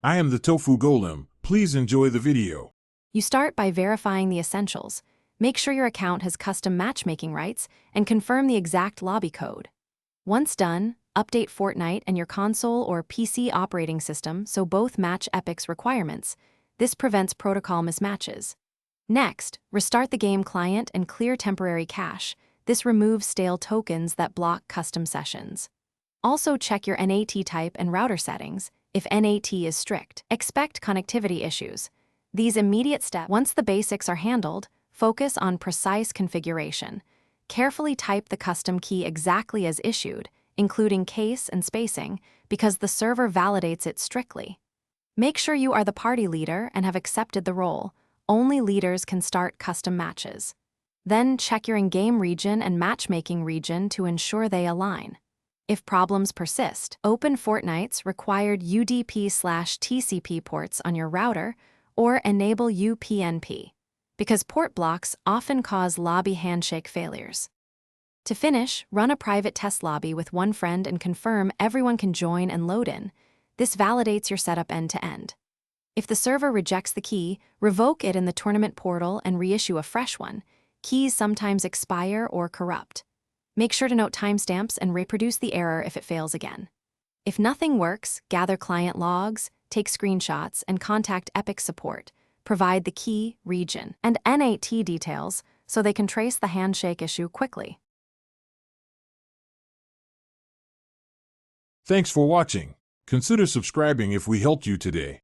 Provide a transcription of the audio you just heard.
I am the Tofu Golem. Please enjoy the video. You start by verifying the essentials. Make sure your account has custom matchmaking rights and confirm the exact lobby code. Once done, update Fortnite and your console or PC operating system so both match Epic's requirements. This prevents protocol mismatches. Next, restart the game client and clear temporary cache. This removes stale tokens that block custom sessions. Also check your NAT type and router settings. If NAT is strict, expect connectivity issues. These immediate steps, once the basics are handled, focus on precise configuration. Carefully type the custom key exactly as issued, including case and spacing, because the server validates it strictly. Make sure you are the party leader and have accepted the role. Only leaders can start custom matches. Then check your in-game region and matchmaking region to ensure they align. If problems persist, open Fortnite's required UDP/TCP ports on your router or enable UPnP, because port blocks often cause lobby handshake failures. To finish, run a private test lobby with one friend and confirm everyone can join and load in. This validates your setup end-to-end. If the server rejects the key, revoke it in the tournament portal and reissue a fresh one. Keys sometimes expire or corrupt. Make sure to note timestamps and reproduce the error if it fails again. If nothing works, gather client logs, take screenshots, and contact Epic support. Provide the key, region, and NAT details so they can trace the handshake issue quickly. Thanks for watching. Consider subscribing if we helped you today.